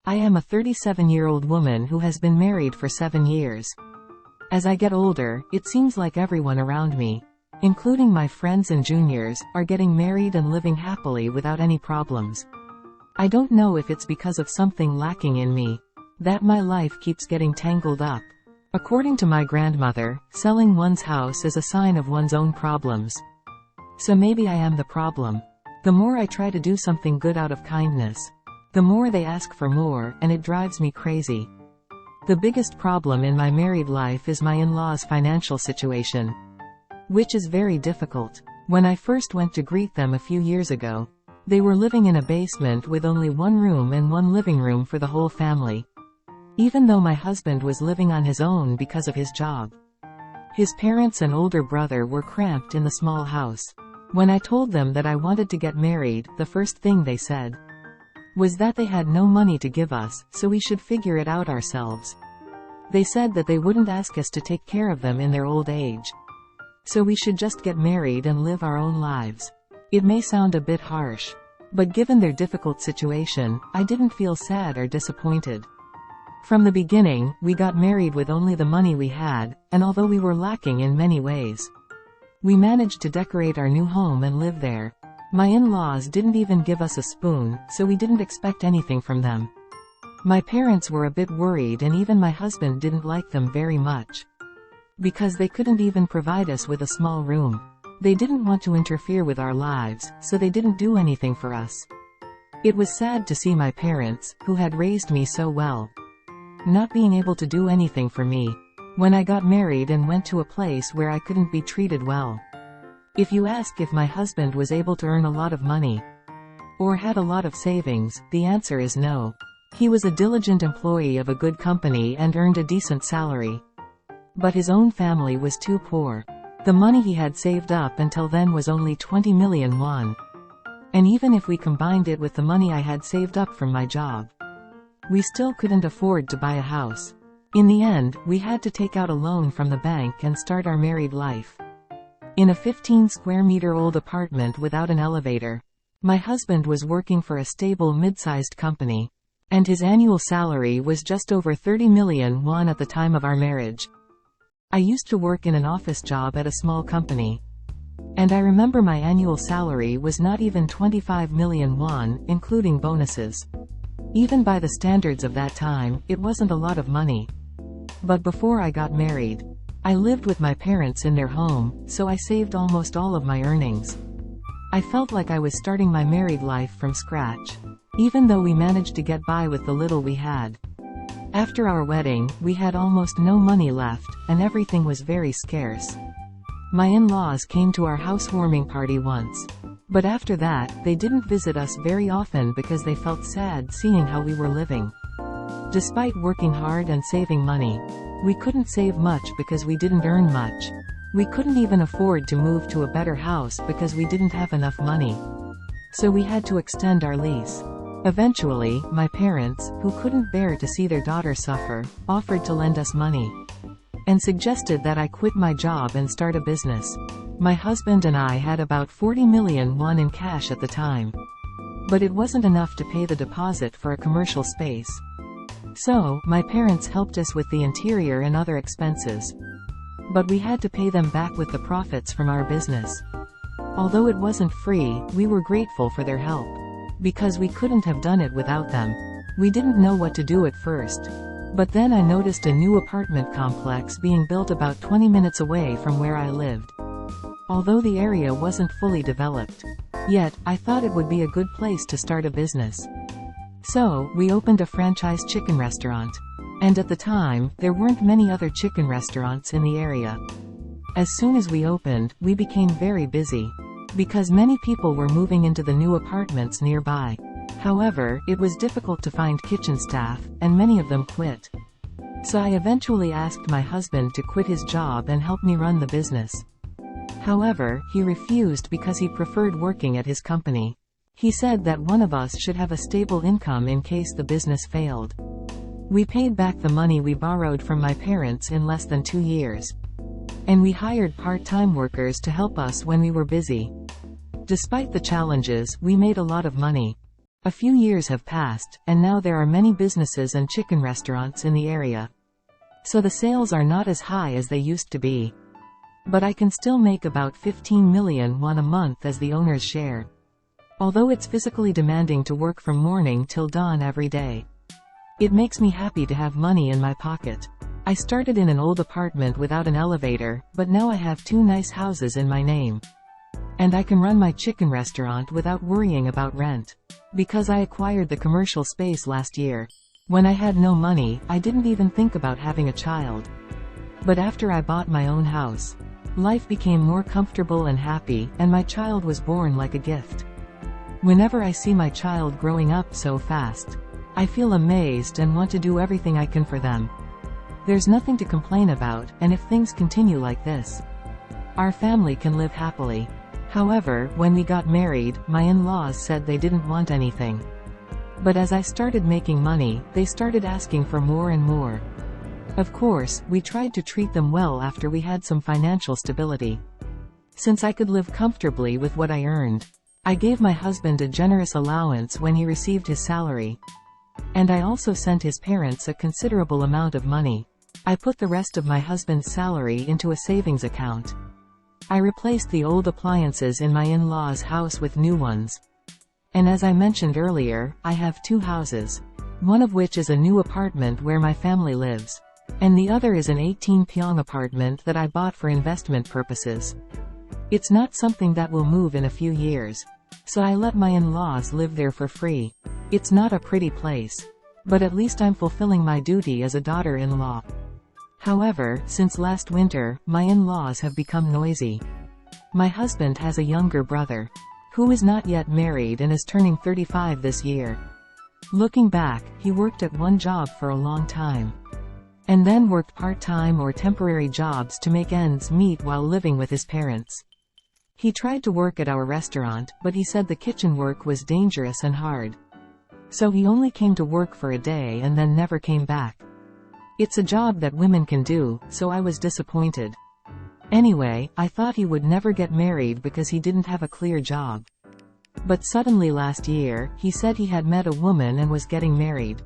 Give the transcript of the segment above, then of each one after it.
I am a 37-year-old woman who has been married for 7 years. As I get older, it seems like everyone around me, including my friends and juniors, are getting married and living happily without any problems. I don't know if it's because of something lacking in me, that my life keeps getting tangled up. According to my grandmother, selling one's house is a sign of one's own problems. So maybe I am the problem. The more I try to do something good out of kindness, the more they ask for more, and it drives me crazy. The biggest problem in my married life is my in-laws' financial situation, which is very difficult. When I first went to greet them a few years ago, they were living in a basement with only one room and one living room for the whole family, even though my husband was living on his own because of his job. His parents and older brother were cramped in the small house. When I told them that I wanted to get married, the first thing they said was that they had no money to give us, so we should figure it out ourselves. They said that they wouldn't ask us to take care of them in their old age, so we should just get married and live our own lives. It may sound a bit harsh, but given their difficult situation, I didn't feel sad or disappointed. From the beginning, we got married with only the money we had, and although we were lacking in many ways, we managed to decorate our new home and live there. My in-laws didn't even give us a spoon, so we didn't expect anything from them. My parents were a bit worried, and even my husband didn't like them very much, because they couldn't even provide us with a small room. They didn't want to interfere with our lives, so they didn't do anything for us. It was sad to see my parents, who had raised me so well, not being able to do anything for me when I got married and went to a place where I couldn't be treated well. If you ask if my husband was able to earn a lot of money or had a lot of savings, the answer is no. He was a diligent employee of a good company and earned a decent salary, but his own family was too poor. The money he had saved up until then was only 20 million won. And even if we combined it with the money I had saved up from my job, we still couldn't afford to buy a house. In the end, we had to take out a loan from the bank and start our married life in a 15-square-meter-old apartment without an elevator. My husband was working for a stable mid-sized company, and his annual salary was just over 30 million won at the time of our marriage. I used to work in an office job at a small company, and I remember my annual salary was not even 25 million won, including bonuses. Even by the standards of that time, it wasn't a lot of money. But before I got married, I lived with my parents in their home, so I saved almost all of my earnings. I felt like I was starting my married life from scratch, even though we managed to get by with the little we had. After our wedding, we had almost no money left, and everything was very scarce. My in-laws came to our housewarming party once, but after that, they didn't visit us very often because they felt sad seeing how we were living. Despite working hard and saving money, we couldn't save much because we didn't earn much. We couldn't even afford to move to a better house because we didn't have enough money. So we had to extend our lease. Eventually, my parents, who couldn't bear to see their daughter suffer, offered to lend us money, and suggested that I quit my job and start a business. My husband and I had about 40 million won in cash at the time, but it wasn't enough to pay the deposit for a commercial space. So, my parents helped us with the interior and other expenses, but we had to pay them back with the profits from our business. Although it wasn't free, we were grateful for their help, because we couldn't have done it without them. We didn't know what to do at first, but then I noticed a new apartment complex being built about 20 minutes away from where I lived. Although the area wasn't fully developed yet, I thought it would be a good place to start a business. So, we opened a franchise chicken restaurant. And at the time, there weren't many other chicken restaurants in the area. As soon as we opened, we became very busy, because many people were moving into the new apartments nearby. However, it was difficult to find kitchen staff, and many of them quit. So I eventually asked my husband to quit his job and help me run the business. However, he refused because he preferred working at his company. He said that one of us should have a stable income in case the business failed. We paid back the money we borrowed from my parents in less than 2 years. And we hired part-time workers to help us when we were busy. Despite the challenges, we made a lot of money. A few years have passed, and now there are many businesses and chicken restaurants in the area. So the sales are not as high as they used to be. But I can still make about 15 million won a month as the owner's share. Although it's physically demanding to work from morning till dawn every day. It makes me happy to have money in my pocket. I started in an old apartment without an elevator, but now I have 2 nice houses in my name. And I can run my chicken restaurant without worrying about rent. Because I acquired the commercial space last year. When I had no money, I didn't even think about having a child. But after I bought my own house, life became more comfortable and happy, and my child was born like a gift. Whenever I see my child growing up so fast, I feel amazed and want to do everything I can for them. There's nothing to complain about, and if things continue like this, our family can live happily. However, when we got married, my in-laws said they didn't want anything. But as I started making money, they started asking for more and more. Of course, we tried to treat them well after we had some financial stability. Since I could live comfortably with what I earned, I gave my husband a generous allowance when he received his salary. And I also sent his parents a considerable amount of money. I put the rest of my husband's salary into a savings account. I replaced the old appliances in my in-laws' house with new ones. And as I mentioned earlier, I have 2 houses. One of which is a new apartment where my family lives. And the other is an 18 pyong apartment that I bought for investment purposes. It's not something that will move in a few years. So I let my in-laws live there for free. It's not a pretty place. But at least I'm fulfilling my duty as a daughter-in-law. However, since last winter, my in-laws have become noisy. My husband has a younger brother, who is not yet married and is turning 35 this year. Looking back, he worked at one job for a long time. And then worked part-time or temporary jobs to make ends meet while living with his parents. He tried to work at our restaurant, but he said the kitchen work was dangerous and hard. So he only came to work for a day and then never came back. It's a job that women can do, so I was disappointed. Anyway, I thought he would never get married because he didn't have a clear job. But suddenly last year, he said he had met a woman and was getting married.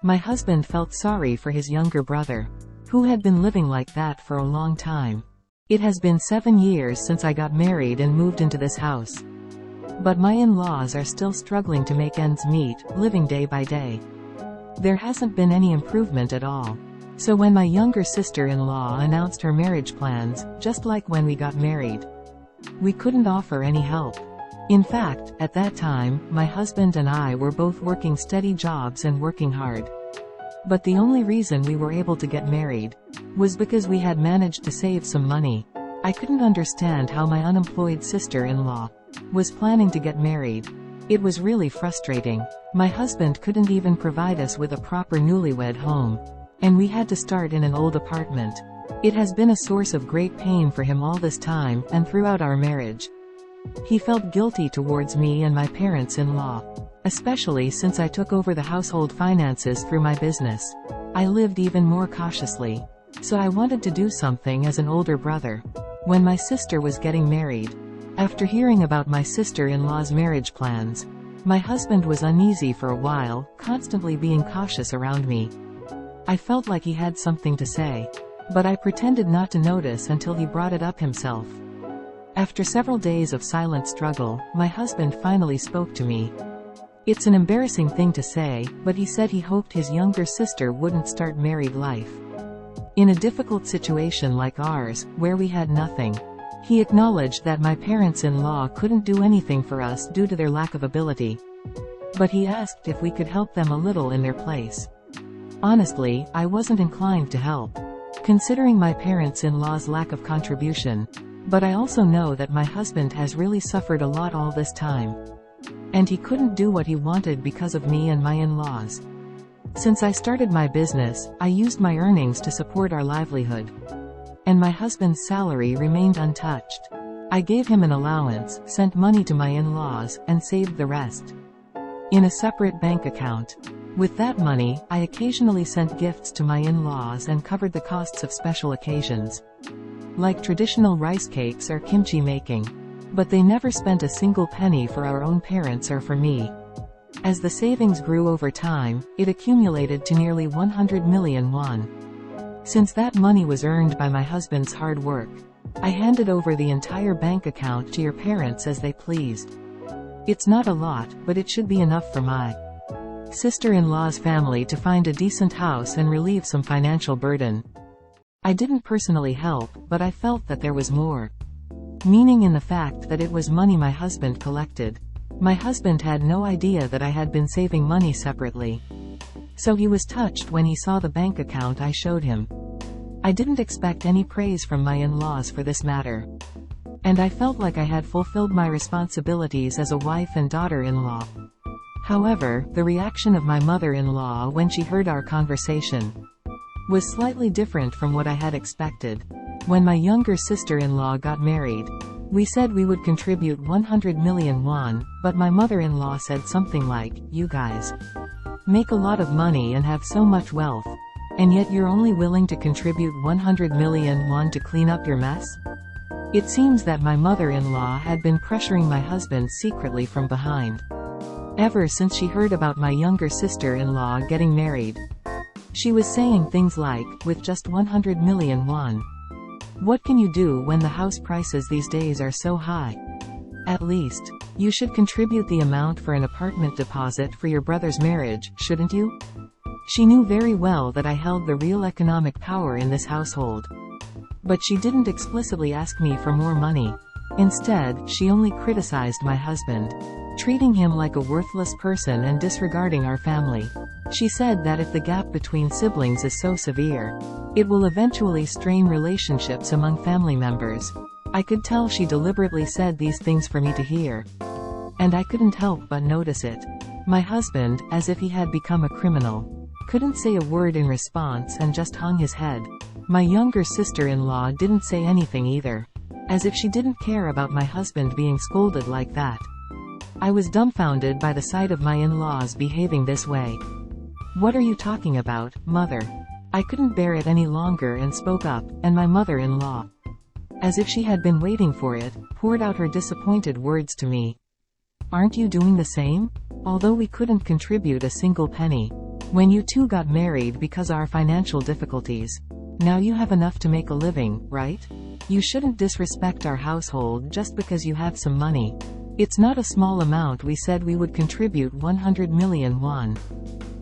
My husband felt sorry for his younger brother, who had been living like that for a long time. It has been 7 years since I got married and moved into this house. But my in-laws are still struggling to make ends meet, living day by day. There hasn't been any improvement at all. So when my younger sister-in-law announced her marriage plans, just like when we got married, we couldn't offer any help. In fact, at that time, my husband and I were both working steady jobs and working hard. But the only reason we were able to get married was because we had managed to save some money. I couldn't understand how my unemployed sister-in-law was planning to get married. It was really frustrating. My husband couldn't even provide us with a proper newlywed home. And we had to start in an old apartment. It has been a source of great pain for him all this time, and throughout our marriage. He felt guilty towards me and my parents-in-law. Especially since I took over the household finances through my business. I lived even more cautiously. So I wanted to do something as an older brother. When my sister was getting married, after hearing about my sister-in-law's marriage plans, my husband was uneasy for a while, constantly being cautious around me. I felt like he had something to say, but I pretended not to notice until he brought it up himself. After several days of silent struggle, my husband finally spoke to me. It's an embarrassing thing to say, but he said he hoped his younger sister wouldn't start married life in a difficult situation like ours, where we had nothing. He acknowledged that my parents-in-law couldn't do anything for us due to their lack of ability. But he asked if we could help them a little in their place. Honestly, I wasn't inclined to help, considering my parents-in-law's lack of contribution. But I also know that my husband has really suffered a lot all this time. And he couldn't do what he wanted because of me and my in-laws. Since I started my business, I used my earnings to support our livelihood. And my husband's salary remained untouched. I gave him an allowance, sent money to my in-laws, and saved the rest in a separate bank account. With that money, I occasionally sent gifts to my in-laws and covered the costs of special occasions, like traditional rice cakes or kimchi making. But they never spent a single penny for our own parents or for me. As the savings grew over time, it accumulated to nearly 100 million won. Since that money was earned by my husband's hard work, I handed over the entire bank account to your parents as they pleased. It's not a lot, but it should be enough for my sister-in-law's family to find a decent house and relieve some financial burden. I didn't personally help, but I felt that there was more. Meaning in the fact that it was money my husband collected. My husband had no idea that I had been saving money separately. So he was touched when he saw the bank account I showed him. I didn't expect any praise from my in-laws for this matter. And I felt like I had fulfilled my responsibilities as a wife and daughter-in-law. However, the reaction of my mother-in-law when she heard our conversation was slightly different from what I had expected. When my younger sister-in-law got married, we said we would contribute 100 million won, but my mother-in-law said something like, "You guys make a lot of money and have so much wealth, and yet you're only willing to contribute 100 million won to clean up your mess?" It seems that my mother-in-law had been pressuring my husband secretly from behind. Ever since she heard about my younger sister-in-law getting married, she was saying things like, "With just 100 million won. What can you do when the house prices these days are so high? At least, you should contribute the amount for an apartment deposit for your brother's marriage, shouldn't you?" She knew very well that I held the real economic power in this household. But she didn't explicitly ask me for more money. Instead, she only criticized my husband, treating him like a worthless person and disregarding our family. She said that if the gap between siblings is so severe, it will eventually strain relationships among family members. I could tell she deliberately said these things for me to hear. And I couldn't help but notice it. My husband, as if he had become a criminal, couldn't say a word in response and just hung his head. My younger sister-in-law didn't say anything either, as if she didn't care about my husband being scolded like that. I was dumbfounded by the sight of my in-laws behaving this way. "What are you talking about, mother?" I couldn't bear it any longer and spoke up, and my mother-in-law, as if she had been waiting for it, poured out her disappointed words to me. "Aren't you doing the same? Although we couldn't contribute a single penny when you two got married because of our financial difficulties, now you have enough to make a living, right? You shouldn't disrespect our household just because you have some money. It's not a small amount. We said we would contribute 100 million won.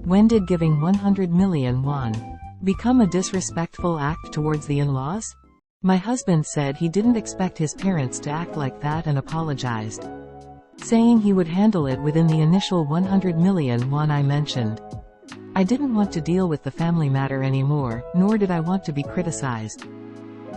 When did giving 100 million won become a disrespectful act towards the in-laws?" My husband said he didn't expect his parents to act like that and apologized, saying he would handle it within the initial 100 million won I mentioned. I didn't want to deal with the family matter anymore, nor did I want to be criticized.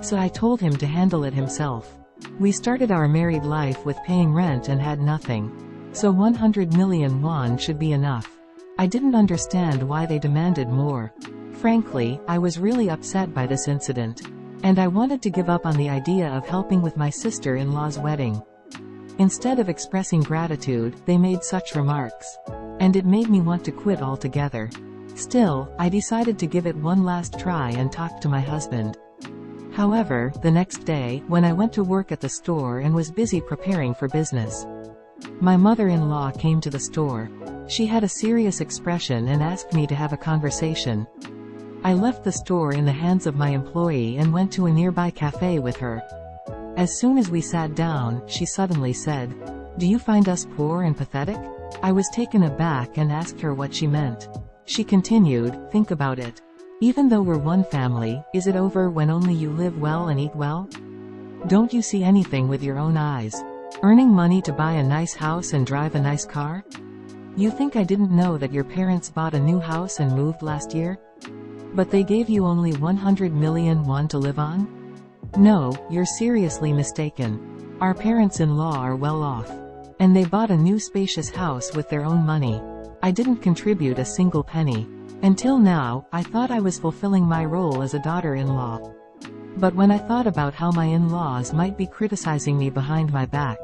So I told him to handle it himself. We started our married life with paying rent and had nothing. So 100 million won should be enough. I didn't understand why they demanded more. Frankly, I was really upset by this incident, and I wanted to give up on the idea of helping with my sister-in-law's wedding. Instead of expressing gratitude, they made such remarks, and it made me want to quit altogether. Still, I decided to give it one last try and talk to my husband. However, the next day, when I went to work at the store and was busy preparing for business, my mother-in-law came to the store. She had a serious expression and asked me to have a conversation. I left the store in the hands of my employee and went to a nearby cafe with her. As soon as we sat down, she suddenly said, "Do you find us poor and pathetic?" I was taken aback and asked her what she meant. She continued, "Think about it. Even though we're one family, is it over when only you live well and eat well? Don't you see anything with your own eyes? Earning money to buy a nice house and drive a nice car? You think I didn't know that your parents bought a new house and moved last year? But they gave you only 100 million won to live on? No, you're seriously mistaken. Our parents-in-law are well off, and they bought a new spacious house with their own money. I didn't contribute a single penny. Until now, I thought I was fulfilling my role as a daughter-in-law. But when I thought about how my in-laws might be criticizing me behind my back,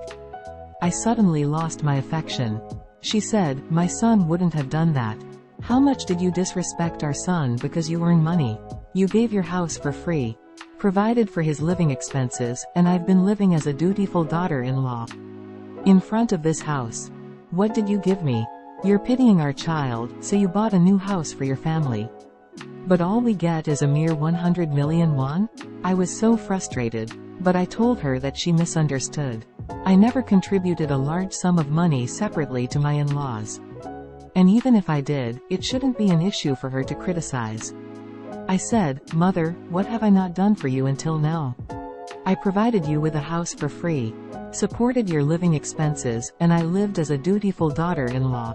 I suddenly lost my affection." She said, "My son wouldn't have done that. How much did you disrespect our son because you earn money? You gave your house for free, provided for his living expenses, and I've been living as a dutiful daughter-in-law in front of this house. What did you give me? You're pitying our child, so you bought a new house for your family. But all we get is a mere 100 million won? I was so frustrated. But I told her that she misunderstood. I never contributed a large sum of money separately to my in-laws. And even if I did, it shouldn't be an issue for her to criticize. I said, "Mother, what have I not done for you until now? I provided you with a house for free, supported your living expenses, and I lived as a dutiful daughter-in-law.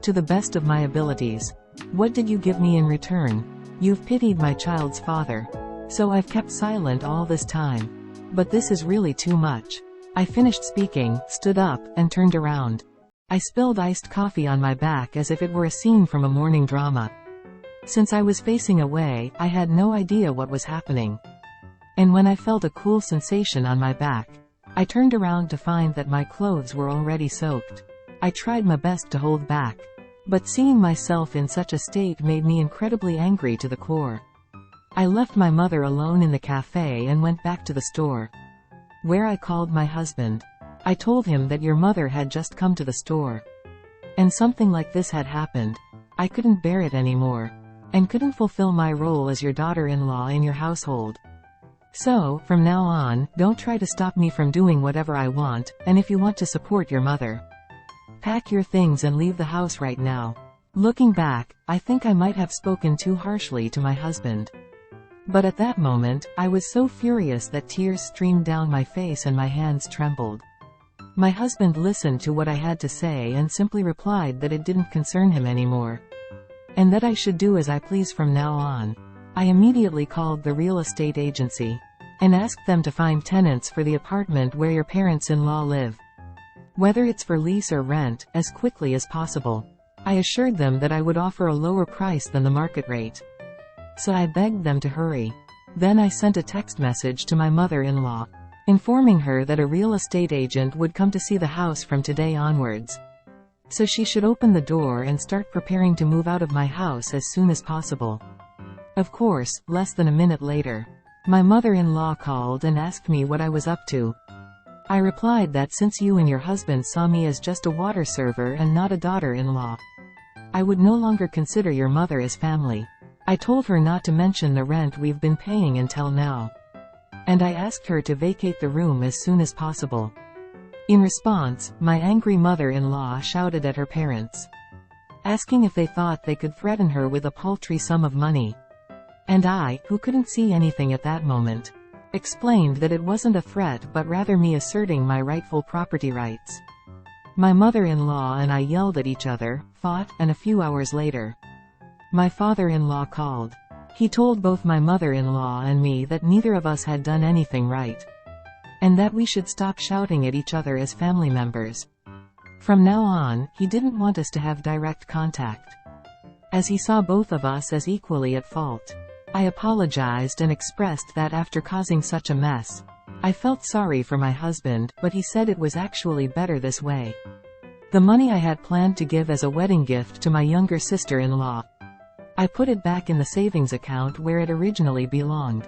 To the best of my abilities. What did you give me in return? You've pitied my child's father. So I've kept silent all this time. But this is really too much." I finished speaking, stood up, and turned around. I spilled iced coffee on my back as if it were a scene from a morning drama. Since I was facing away, I had no idea what was happening. And when I felt a cool sensation on my back, I turned around to find that my clothes were already soaked. I tried my best to hold back. But seeing myself in such a state made me incredibly angry to the core. I left my mother alone in the cafe and went back to the store, where I called my husband. I told him that your mother had just come to the store. And something like this had happened. I couldn't bear it anymore. And couldn't fulfill my role as your daughter-in-law in your household. So, from now on, don't try to stop me from doing whatever I want, and if you want to support your mother, pack your things and leave the house right now. Looking back, I think I might have spoken too harshly to my husband. But at that moment, I was so furious that tears streamed down my face and my hands trembled. My husband listened to what I had to say and simply replied that it didn't concern him anymore, and that I should do as I please from now on. I immediately called the real estate agency, and asked them to find tenants for the apartment where your parents-in-law live, whether it's for lease or rent, as quickly as possible. I assured them that I would offer a lower price than the market rate. So I begged them to hurry. Then I sent a text message to my mother-in-law, informing her that a real estate agent would come to see the house from today onwards. So she should open the door and start preparing to move out of my house as soon as possible. Of course, less than a minute later, my mother-in-law called and asked me what I was up to. I replied that since you and your husband saw me as just a water server and not a daughter-in-law, I would no longer consider your mother as family. I told her not to mention the rent we've been paying until now. And I asked her to vacate the room as soon as possible. In response, my angry mother-in-law shouted at her parents, asking if they thought they could threaten her with a paltry sum of money. And I, who couldn't see anything at that moment, explained that it wasn't a threat but rather me asserting my rightful property rights. My mother-in-law and I yelled at each other, fought, and a few hours later, my father-in-law called. He told both my mother-in-law and me that neither of us had done anything right, and that we should stop shouting at each other as family members. From now on, he didn't want us to have direct contact, as he saw both of us as equally at fault. I apologized and expressed that after causing such a mess, I felt sorry for my husband, but he said it was actually better this way. The money I had planned to give as a wedding gift to my younger sister-in-law, I put it back in the savings account where it originally belonged.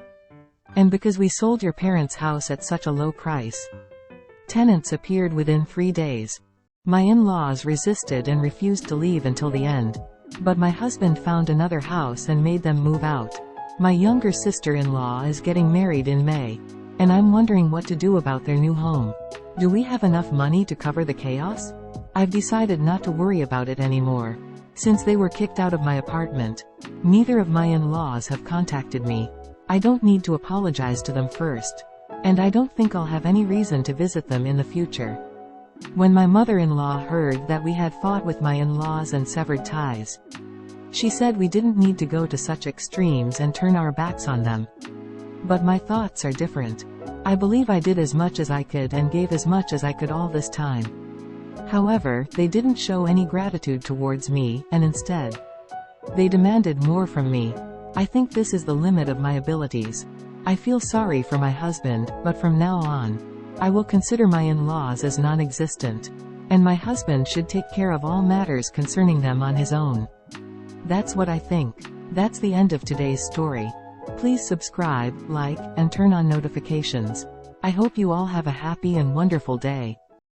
And because we sold your parents' house at such a low price, tenants appeared within 3 days. My in-laws resisted and refused to leave until the end. But my husband found another house and made them move out. My younger sister-in-law is getting married in May, and I'm wondering what to do about their new home. Do we have enough money to cover the chaos? I've decided not to worry about it anymore. Since they were kicked out of my apartment, neither of my in-laws have contacted me. I don't need to apologize to them first, and I don't think I'll have any reason to visit them in the future. When my mother-in-law heard that we had fought with my in-laws and severed ties, she said we didn't need to go to such extremes and turn our backs on them. But my thoughts are different. I believe I did as much as I could and gave as much as I could all this time. However, they didn't show any gratitude towards me, and instead, they demanded more from me. I think this is the limit of my abilities. I feel sorry for my husband, but from now on, I will consider my in-laws as non-existent, and my husband should take care of all matters concerning them on his own. That's what I think. That's the end of today's story. Please subscribe, like, and turn on notifications. I hope you all have a happy and wonderful day.